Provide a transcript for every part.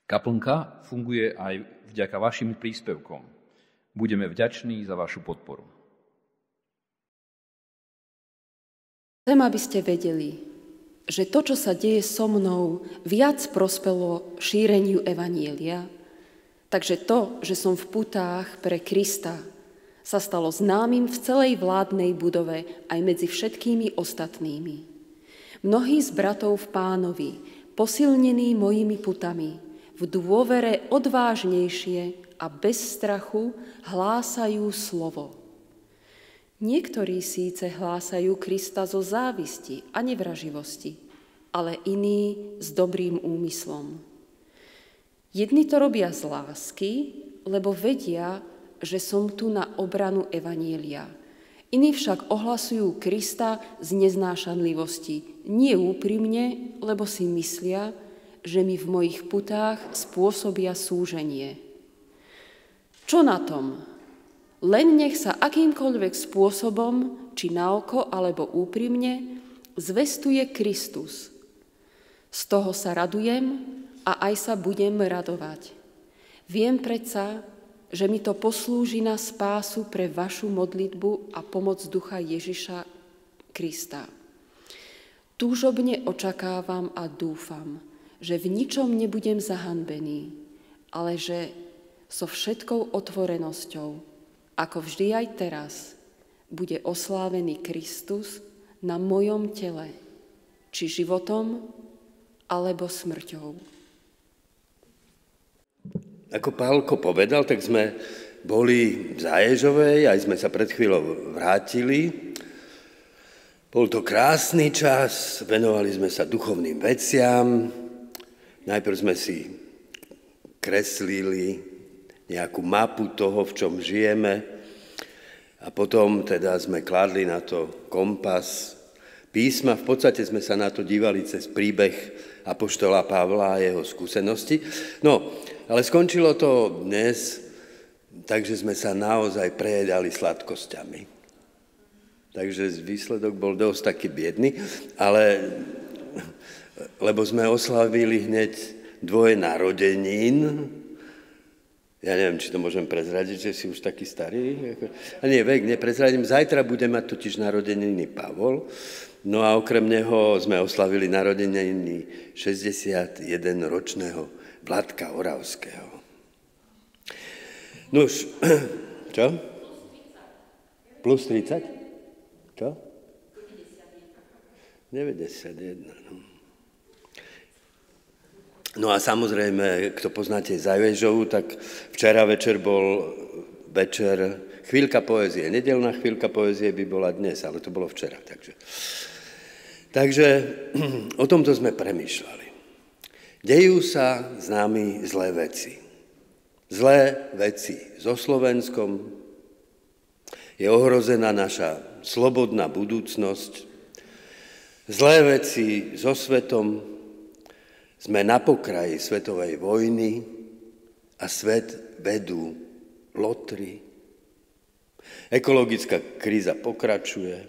Kaplnka funguje aj vďaka vašim príspevkom. Budeme vďační za vašu podporu. Chcem, aby ste vedeli, že to, čo sa deje so mnou, viac prospelo šíreniu evanjelia. Takže to, že som v putách pre Krista, sa stalo známym v celej vládnej budove aj medzi všetkými ostatnými. Mnohí z bratov v Pánovi, posilnení mojimi putami, v dôvere odvážnejšie a bez strachu hlásajú slovo. Niektorí síce hlásajú Krista zo závisti a nevraživosti, ale iní s dobrým úmyslom. Jedni to robia z lásky, lebo vedia, že som tu na obranu evanjelia. Iní však ohlasujú Krista z neznášanlivosti, nie úprimne, lebo si myslia, že mi v mojich putách spôsobia súženie. Čo na tom? Len nech sa akýmkoľvek spôsobom, či na oko alebo úprimne, zvestuje Kristus. Z toho sa radujem a aj sa budem radovať. Viem predsa, že mi to poslúži na spásu pre vašu modlitbu a pomoc Ducha Ježiša Krista. Túžobne očakávam a dúfam, že v ničom nebudem zahanbený, ale že so všetkou otvorenosťou, ako vždy aj teraz, bude oslávený Kristus na mojom tele, či životom, alebo smrťou. Ako Pálko povedal, tak sme boli v Záježovej, aj sme sa pred chvíľou vrátili. Bol to krásny čas, venovali sme sa duchovným veciam. Najprv sme si kreslili nejakú mapu toho, v čom žijeme, a potom teda sme kladli na to kompas písma. V podstate sme sa na to dívali cez príbeh apoštola Pavla a jeho skúsenosti. No, ale skončilo to dnes, takže sme sa naozaj prejedali sladkosťami. Takže výsledok bol dosť taký biedný, ale lebo sme oslavili hneď dvoje narodenín. Ja neviem, či to môžem prezradiť, že si už taký starý. A nie, vek, neprezradím. Zajtra bude mať totiž narodeniny Pavol. No a okrem neho sme oslavili narodeniny 61-ročného Vladka Oravského. Nuž, čo? Plus 30? Čo? 91, no. No a samozrejme, kto poznáte Záježovu, tak včera večer bol večer Chvíľka poézie. Nedeľná Chvíľka poézie by bola dnes, ale to bolo včera. Takže o tomto sme premýšľali. Dejú sa s nami zlé veci. Zlé veci so Slovenskom. Je ohrozená naša slobodná budúcnosť. Zlé veci so svetom. Sme na pokraji svetovej vojny a svet vedú lotry. Ekologická kríza pokračuje.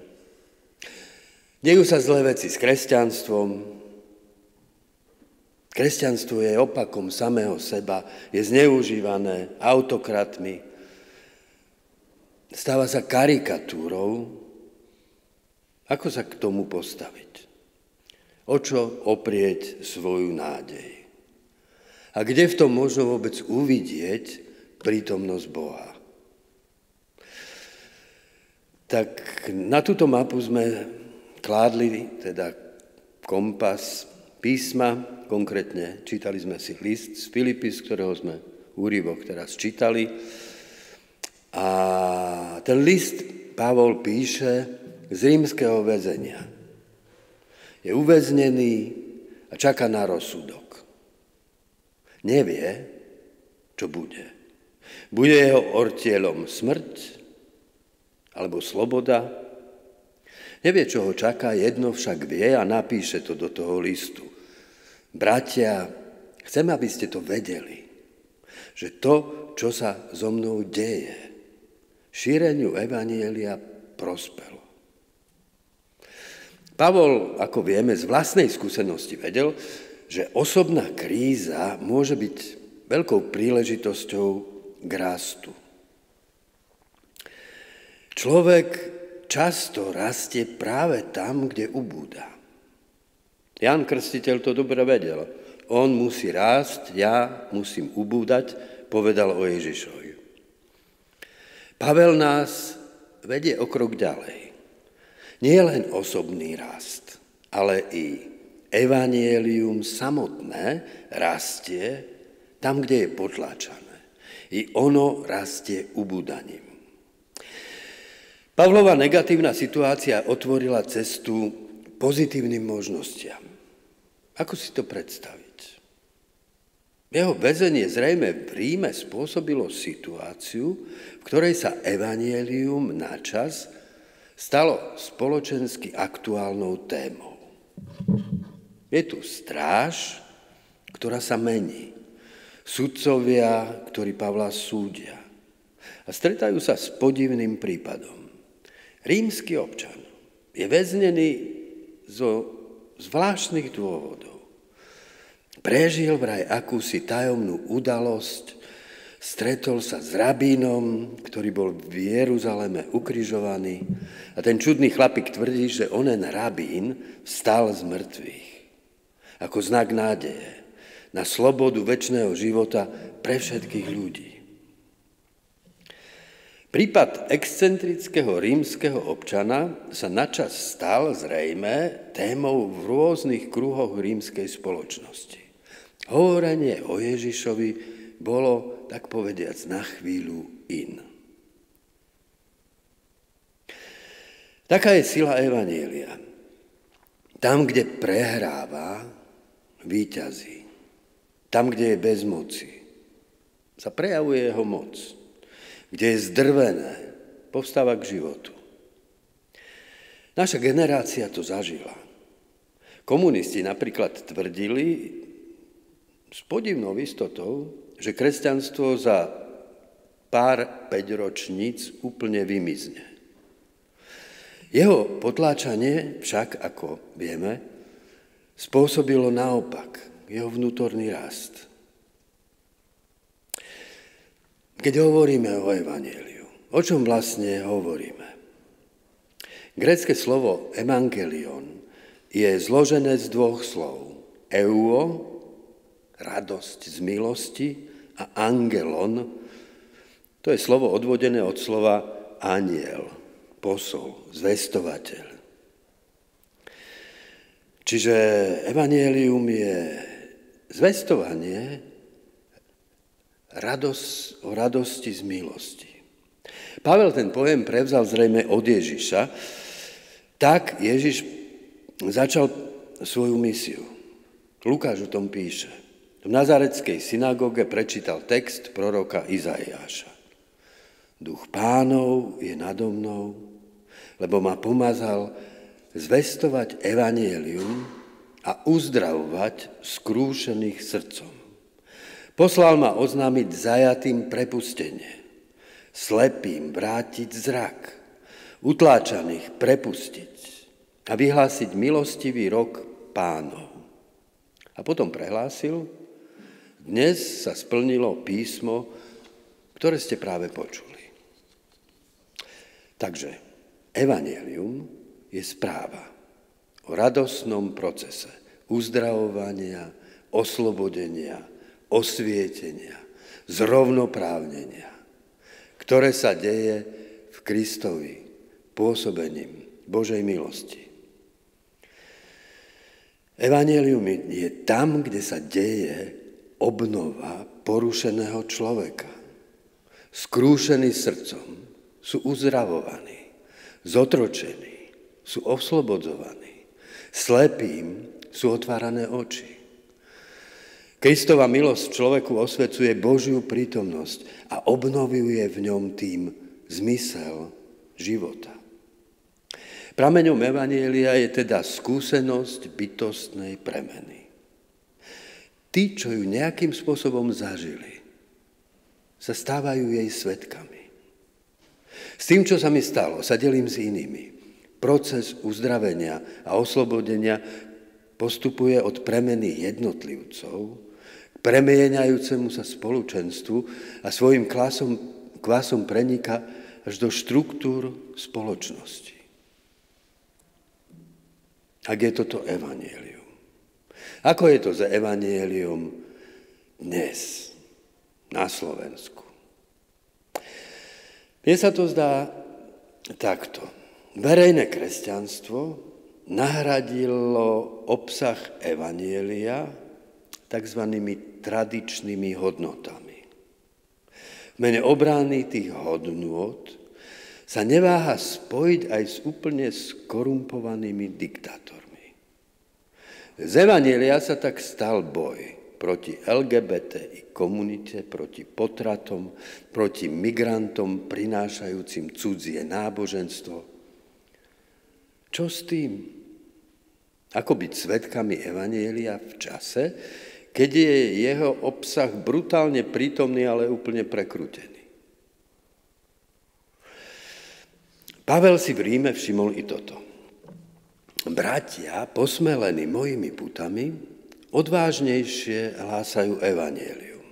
Dejú sa zlé veci s kresťanstvom. Kresťanstvo je opakom samého seba, je zneužívané autokratmi. Stáva sa karikatúrou. Ako sa k tomu postaviť? O čo oprieť svoju nádej? A kde v tom možno vôbec uvidieť prítomnosť Boha? Tak na túto mapu sme kládli teda kompas písma, konkrétne čítali sme si list z Filipy, z ktorého sme úryvok teraz čítali. A ten list Pavol píše z rímskeho väzenia. Je uväznený a čaká na rozsudok. Nevie, čo bude. Bude jeho ortielom smrť alebo sloboda. Nevie, čo ho čaká, jedno však vie a napíše to do toho listu. Bratia, chcem, aby ste to vedeli, že to, čo sa so mnou deje, šíreniu evanjelia prospelo. Pavol, ako vieme, z vlastnej skúsenosti vedel, že osobná kríza môže byť veľkou príležitosťou k rastu. Človek často rastie práve tam, kde ubúda. Ján Krstiteľ to dobre vedel. On musí rásť, ja musím ubúdať, povedal o Ježišovi. Pavel nás vedie o krok ďalej. Nie len osobný rast, ale i evanjelium samotné rastie tam, kde je potláčané. I ono rastie ubúdaním. Pavlova negatívna situácia otvorila cestu pozitívnym možnostiam. Ako si to predstaviť? Jeho väzenie zrejme v Ríme spôsobilo situáciu, v ktorej sa evanjelium načas stalo spoločensky aktuálnou témou. Je tu stráž, ktorá sa mení. Sudcovia, ktorí Pavla súdia. A stretajú sa s podivným prípadom. Rímsky občan je väznený zo zvláštnych dôvodov. Prežil vraj akúsi tajomnú udalosť, stretol sa s rabínom, ktorý bol v Jeruzaleme ukrižovaný a ten čudný chlapík tvrdí, že onen rabín vstal z mŕtvych. Ako znak nádeje na slobodu večného života pre všetkých ľudí. Prípad excentrického rímskeho občana sa načas stal zrejme témou v rôznych kruhoch rímskej spoločnosti. Hovorenie o Ježišovi bolo, tak povediac, na chvíľu in. Taká je sila evanjelia. Tam, kde prehráva, víťazí. Tam, kde je bez moci, sa prejavuje jeho moc. Kde je zdrvené, povstáva k životu. Naša generácia to zažila. Komunisti napríklad tvrdili s podivnou istotou, že kresťanstvo za pár 5 ročníc úplne vymizne. Jeho potláčanie však, ako vieme, spôsobilo naopak jeho vnútorný rast. Keď hovoríme o evanjeliu, o čom vlastne hovoríme? Grécke slovo evangelion je zložené z 2 slov. Euo, radosť z milosti, a angelon, to je slovo odvodené od slova anjel, posol, zvestovateľ. Čiže evanjelium je zvestovanie o radosti z milosti. Pavel ten pojem prevzal zrejme od Ježiša. Tak Ježiš začal svoju misiu. Lukáš o tom píše. V nazareckej synagóge prečítal text proroka Izaiáša. Duch Pánov je nado mnou, lebo ma pomazal zvestovať evanjelium a uzdravovať skrúšených srdcom. Poslal ma oznámiť zajatým prepustenie, slepým vrátiť zrak, utláčaných prepustiť a vyhlásiť milostivý rok Pánov. A potom prehlásil, dnes sa splnilo písmo, ktoré ste práve počuli. Takže evanjelium je správa o radosnom procese uzdravovania, oslobodenia, osvietenia, zrovnoprávnenia, ktoré sa deje v Kristovi pôsobením Božej milosti. Evanjelium je tam, kde sa deje obnova porušeného človeka. Skrúšení srdcom sú uzdravovaní, zotročení, sú oslobodzovaní, slepým sú otvárané oči. Kristova milosť človeku osvecuje Božiu prítomnosť a obnovuje v ňom tým zmysel života. Prameňom evanjelia je teda skúsenosť bytostnej premeny. Tí, čo ju nejakým spôsobom zažili, sa stávajú jej svedkami. S tým, čo sa mi stalo, sa delím s inými. Proces uzdravenia a oslobodenia, postupuje od premeny jednotlivcov k premieňajúcemu sa spoločenstvu a svojim kvasom preniká až do štruktúr spoločnosti. Ak je toto evanjelium. Ako je to za evanjelium dnes na Slovensku? Mne sa to zdá takto. Verejné kresťanstvo nahradilo obsah evanjelia takzvanými tradičnými hodnotami. V mene obrany tých hodnôt sa neváha spojiť aj s úplne skorumpovanými diktátormi. Z evanjelia sa tak stal boj proti LGBT komunite, proti potratom, proti migrantom prinášajúcim cudzie náboženstvo. Čo s tým? Ako byť svedkami evanjelia v čase, keď je jeho obsah brutálne prítomný, ale úplne prekrútený? Pavel si v Ríme všimol i toto. Bratia, posmelení mojimi putami, odvážnejšie hlásajú evanjelium.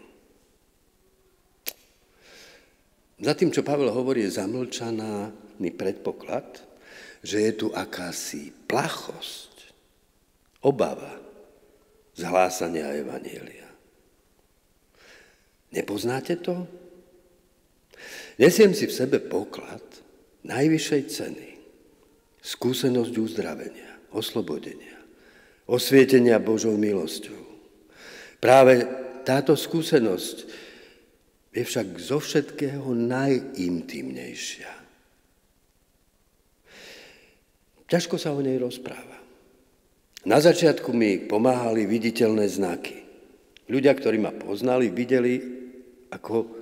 Za tým, čo Pavel hovorí, je zamlčaný predpoklad, že je tu akási plachosť, obava z hlásania evanjelia. Nepoznáte to? Nesiem si v sebe poklad najvyššej ceny, skúsenosť uzdravenia, oslobodenia, osvietenia Božou milosťou. Práve táto skúsenosť je však zo všetkého najintímnejšia. Ťažko sa o nej rozpráva. Na začiatku mi pomáhali viditeľné znaky. Ľudia, ktorí ma poznali, videli, ako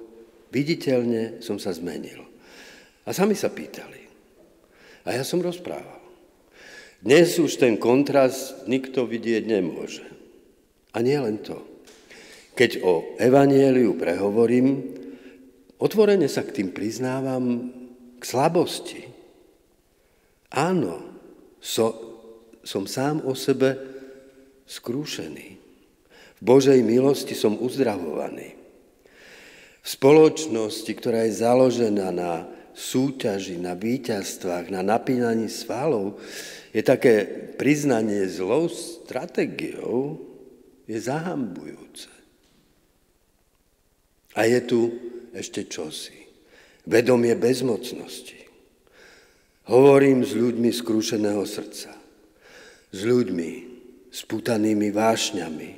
viditeľne som sa zmenil. A sami sa pýtali. A ja som rozprával. Dnes už ten kontrast nikto vidieť nemôže. A nie len to. Keď o evanjeliu prehovorím, otvorene sa k tým priznávam k slabosti. Áno, som sám o sebe skrúšený. V Božej milosti som uzdravovaný. V spoločnosti, ktorá je založená na súťaži, na víťazstvách, na napínaní svalov, je také priznanie zlou stratégiou, je zahambujúce. A je tu ešte čosi. Vedomie bezmocnosti. Hovorím s ľuďmi skrúšeného srdca. S ľuďmi spútanými vášňami.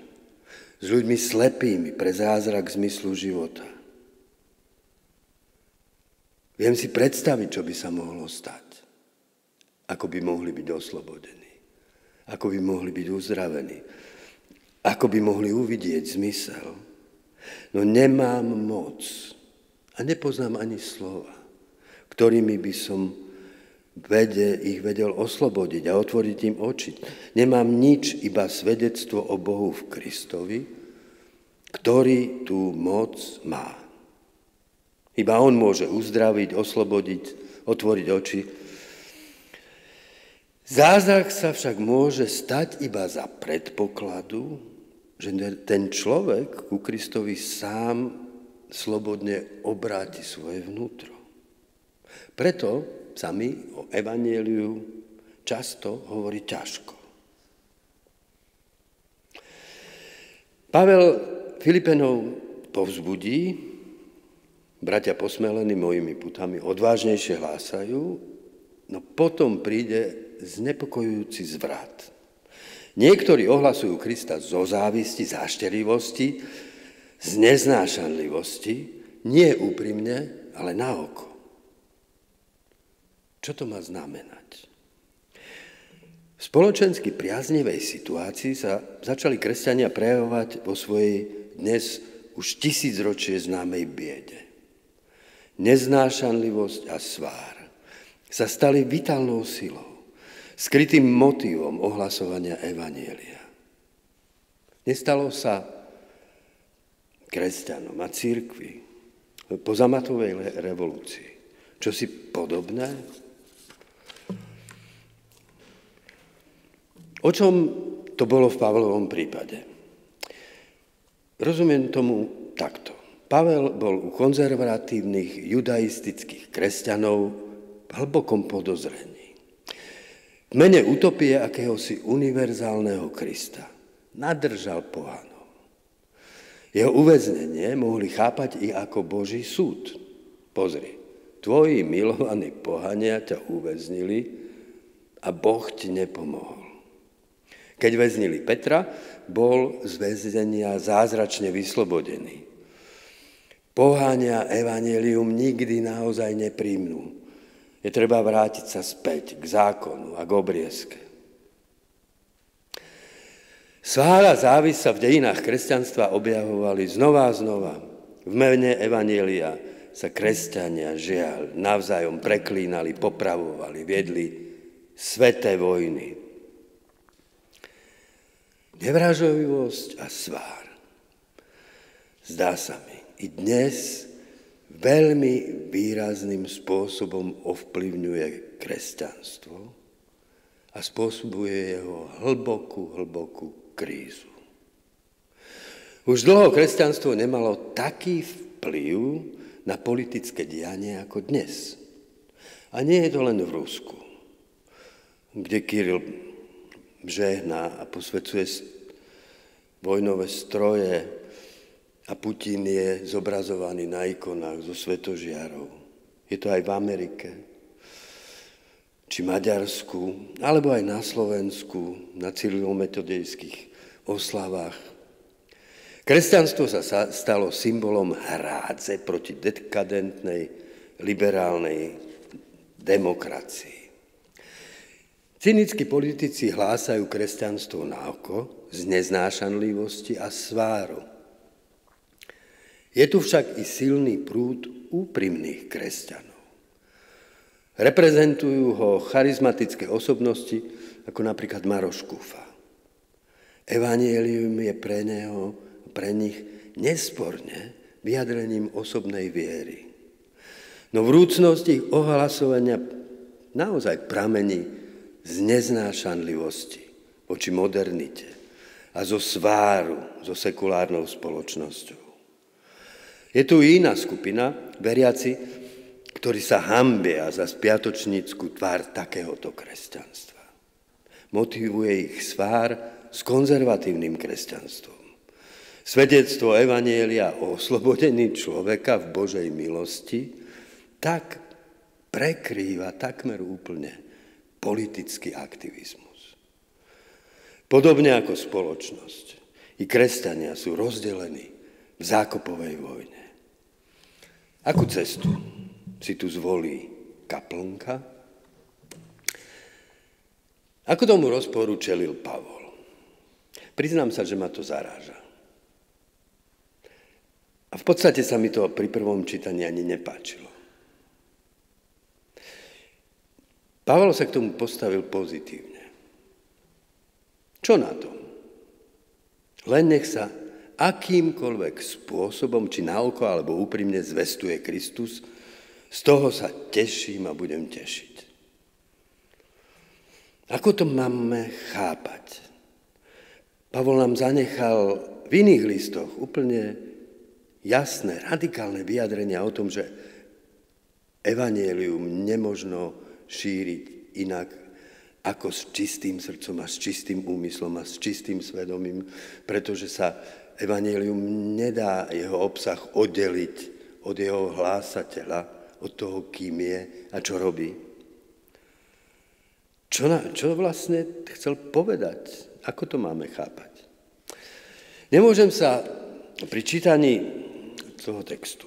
S ľuďmi slepými pre zázrak zmyslu života. Viem si predstaviť, čo by sa mohlo stať. Ako by mohli byť oslobodení. Ako by mohli byť uzdravení. Ako by mohli uvidieť zmysel. No nemám moc a nepoznám ani slova, ktorými by som ich vedel oslobodiť a otvoriť im oči. Nemám nič, iba svedectvo o Bohu v Kristovi, ktorý tú moc má. Iba on môže uzdraviť, oslobodiť, otvoriť oči. Zázrak sa však môže stať iba za predpokladu, že ten človek ku Kristovi sám slobodne obráti svoje vnútro. Preto sa mi o evanjeliu často hovorí ťažko. Pavel Filipenov povzbudí, bratia posmelení mojimi putami odvážnejšie hlásajú, no potom príde znepokojujúci zvrat. Niektorí ohlasujú Krista zo závisti, zášterivosti, z neznášanlivosti, nie úprimne, ale na oko. Čo to má znamenať? V spoločensky priaznivej situácii sa začali kresťania prejavovať vo svojej dnes už 1000 ročie známej biede. Neznášanlivosť a svár sa stali vitálnou silou, skrytým motívom ohlasovania evanjelia. Nestalo sa kresťanom a cirkvi po zamatovej revolúcii čosi podobné? O čom to bolo v Pavlovom prípade. Rozumiem tomu takto. Pavel bol u konzervatívnych judaistických kresťanov v hlbokom podozrení. V mene utopie akéhosi univerzálneho Krista nadržal pohanov. Jeho uväznenie mohli chápať i ako Boží súd. Pozri, tvoji milovaní pohania ťa uväznili a Boh ti nepomohol. Keď väznili Petra, bol z väzenia zázračne vyslobodený. Pohania evanjelium nikdy naozaj nepríjmú. Je treba vrátiť sa späť k zákonu a k obriezke. Svára a závisť sa v dejinách kresťanstva objavovali znova a znova. V mene evanjelia sa kresťania, žiaľ, navzájom preklínali, popravovali, viedli sveté vojny. Nevraživosť a svár. Zdá sa mi, i dnes veľmi výrazným spôsobom ovplyvňuje kresťanstvo a spôsobuje jeho hlbokú krízu. Už dlho kresťanstvo nemalo taký vplyv na politické dianie ako dnes. A nie je to len v Rusku, kde Kiril žehná a posvecuje vojnové stroje a Putin je zobrazovaný na ikonách zo svetožiarov. Je to aj v Amerike, či Maďarsku, alebo aj na Slovensku, na cyrilometodejských oslavách. Kresťanstvo sa stalo symbolom hrádze proti dekadentnej, liberálnej demokracii. Cynickí politici hlásajú kresťanstvo na oko z neznášanlivosti a sváru. Je tu však i silný prúd úprimných kresťanov. Reprezentujú ho charizmatické osobnosti, ako napríklad Maroš Kufa. Evanjelium je pre nich nesporne vyjadrením osobnej viery. No vrúcnosť ich ohlasovania naozaj pramení z neznášanlivosti voči modernite a zo sváru so sekulárnou spoločnosťou. Je tu iná skupina, veriaci, ktorí sa hanbia za spiatočnícku tvár takéhoto kresťanstva. Motivuje ich svár s konzervatívnym kresťanstvom. Svedectvo evanjelia o oslobodení človeka v Božej milosti tak prekrýva takmer úplne politický aktivizmus. Podobne ako spoločnosť, i kresťania sú rozdelení v zákopovej vojne. Akú cestu si tu zvolí kaplnka? Ako tomu rozporu čelil Pavol? Priznám sa, že ma to zaráža. A v podstate sa mi to pri prvom čítaní ani nepáčilo. Pavol sa k tomu postavil pozitívne. Čo na tom? Len nech sa akýmkoľvek spôsobom, či na oko, alebo úprimne zvestuje Kristus, z toho sa teším a budem tešiť. Ako to máme chápať? Pavol nám zanechal v iných listoch úplne jasné, radikálne vyjadrenia o tom, že evanjelium nemožno šíriť inak ako s čistým srdcom a s čistým úmyslom a s čistým svedomím, pretože sa evanjelium nedá jeho obsah oddeliť od jeho hlásateľa, od toho, kým je a čo robí. Čo vlastne chcel povedať? Ako to máme chápať? Nemôžem sa pri čítaní toho textu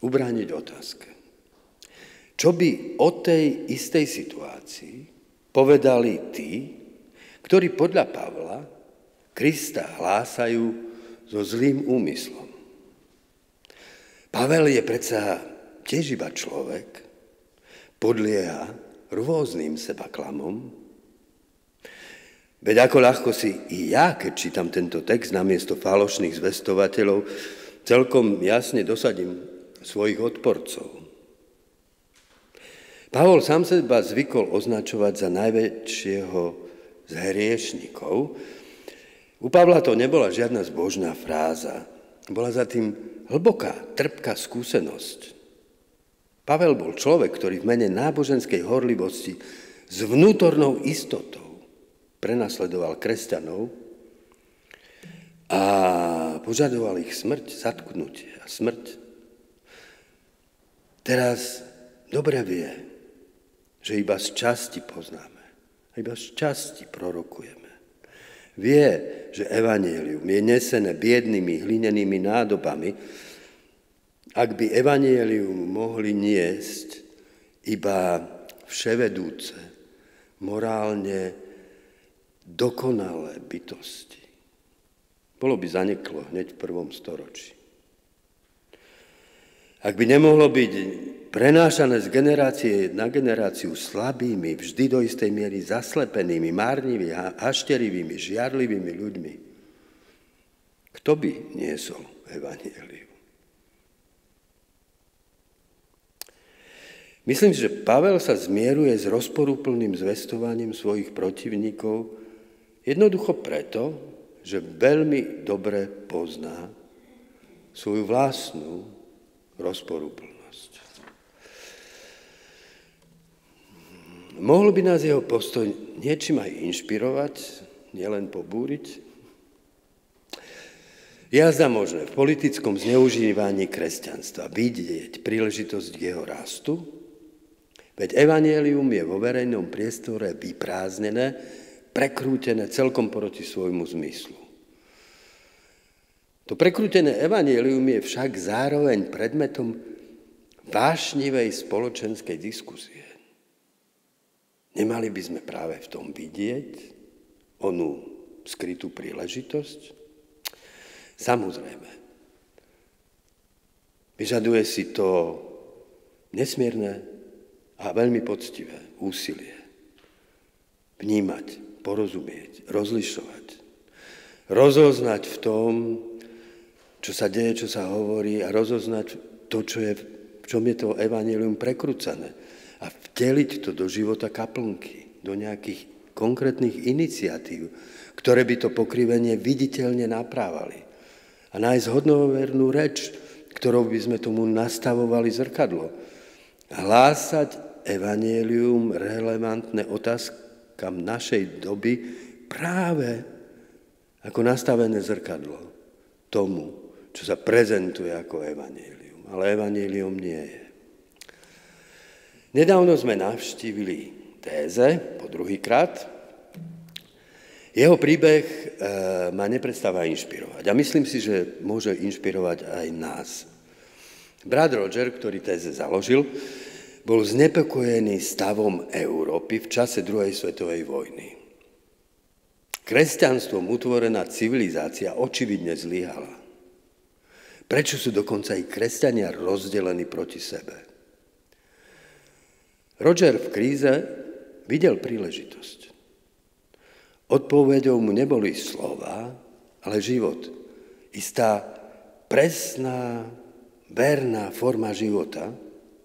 ubrániť otázke. Čo by o tej istej situácii povedali tí, ktorí podľa Pavla Krista hlásajú so zlým úmyslom? Pavel je predsa tiež iba človek, podlieha rôznym sebaklamom. Veď ako ľahko si i ja, keď čítam tento text namiesto falošných zvestovateľov, celkom jasne dosadím svojich odporcov. Pavol sám seba zvykol označovať za najväčšieho z hriešnikov U Pavla to nebola žiadna zbožná fráza. Bola za tým hlboká, trpká skúsenosť. Pavel bol človek, ktorý v mene náboženskej horlivosti s vnútornou istotou prenasledoval kresťanov a požadoval ich smrť, zatknutie a smrť. Teraz dobre vie, že iba z časti poznáme, iba z časti prorokujeme. Vie, že evanjelium je nesené biednými hlinenými nádobami. Ak by evanjelium mohli niesť iba vševedúce, morálne dokonalé bytosti, bolo by zaniklo hneď v 1. storočí. Ak by nemohlo byť prenášané z generácie na generáciu slabými, vždy do istej miery zaslepenými, márnivými, hašterivými, žiarlivými ľuďmi, kto by niesol evanjelium? Myslím, že Pavel sa zmieruje s rozporúplným zvestovaním svojich protivníkov jednoducho preto, že veľmi dobre pozná svoju vlastnú rozporúplnosť. Mohol by nás jeho postoj niečím aj inšpirovať, nielen pobúriť? Jazda možné v politickom zneužívaní kresťanstva vidieť príležitosť k jeho rastu, veď evanjelium je vo verejnom priestore vyprázdnené, prekrútené celkom proti svojmu zmyslu. To prekrútené evanjelium je však zároveň predmetom vášnivej spoločenskej diskusie. Nemali by sme práve v tom vidieť onú skrytú príležitosť? Samozrejme. Vyžaduje si to nesmierne a veľmi poctivé úsilie. Vnímať, porozumieť, rozlišovať. Rozoznať v tom, čo sa deje, čo sa hovorí a rozoznať to, v čom je to evanjelium prekrúcané. A vteliť to do života kaplnky, do nejakých konkrétnych iniciatív, ktoré by to pokrivenie viditeľne naprávali. A nájsť hodnovernú reč, ktorou by sme tomu nastavovali zrkadlo. Hlásať evanjelium relevantné otázkam našej doby práve ako nastavené zrkadlo tomu, čo sa prezentuje ako evanjelium. Ale evanjelium nie je. Nedávno sme navštívili Téze, po druhýkrát. Jeho príbeh ma neprestáva inšpirovať. A myslím si, že môže inšpirovať aj nás. Brat Roger, ktorý Téze založil, bol znepokojený stavom Európy v čase druhej svetovej vojny. Kresťanstvom utvorená civilizácia očividne zlyhala. Prečo sú dokonca i kresťania rozdelení proti sebe? Roger v kríze videl príležitosť. Odpoveďou mu neboli slova, ale život. Istá presná, verná forma života,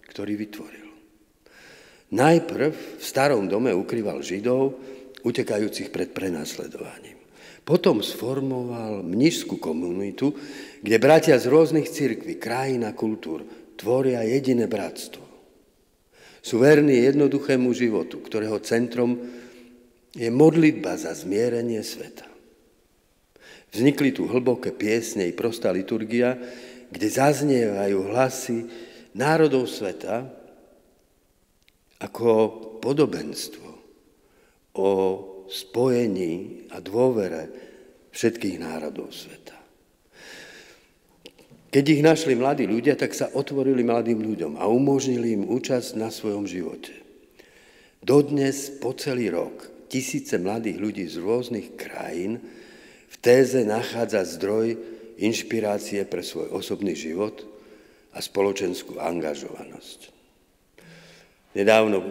ktorý vytvoril. Najprv v starom dome ukrýval Židov, utekajúcich pred prenasledovaním. Potom sformoval mníšskú komunitu, kde bratia z rôznych cirkví, krajín a kultúr tvoria jediné bratstvo. Sú verní jednoduchému životu, ktorého centrom je modlitba za zmierenie sveta. Vznikli tu hlboké piesne i prostá liturgia, kde zaznievajú hlasy národov sveta ako podobenstvo o spojení a dôvere všetkých národov sveta. Keď ich našli mladí ľudia, tak sa otvorili mladým ľuďom a umožnili im účasť na svojom živote. Dodnes po celý rok tisíce mladých ľudí z rôznych krajín v Téze nachádza zdroj inšpirácie pre svoj osobný život a spoločenskú angažovanosť. Nedávno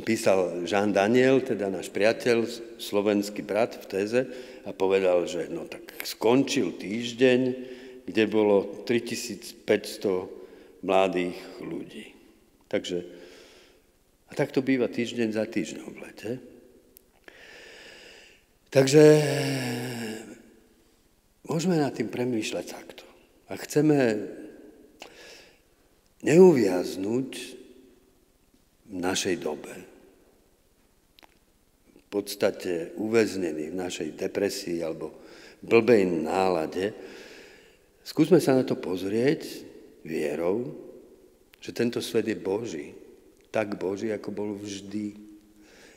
písal Jean Daniel, teda náš priateľ, slovenský brat v Téze, a povedal, že no tak skončil týždeň, kde bolo 3500 mladých ľudí. Takže, a tak to býva týždeň za týždňom v lete. Takže Môžeme nad tým premýšľať takto. Ak chceme neuviaznuť v našej dobe, v podstate uväznení v našej depresii alebo blbej nálade, skúsme sa na to pozrieť vierou, že tento svet je Boží, tak Boží, ako bol vždy.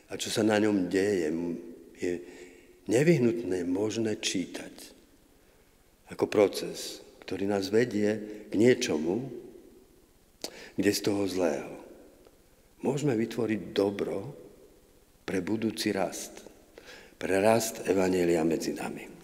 A čo sa na ňom deje, je nevyhnutné možné čítať ako proces, ktorý nás vedie k niečomu, kde z toho zlého môžeme vytvoriť dobro pre budúci rast, pre rast evanjelia medzi nami.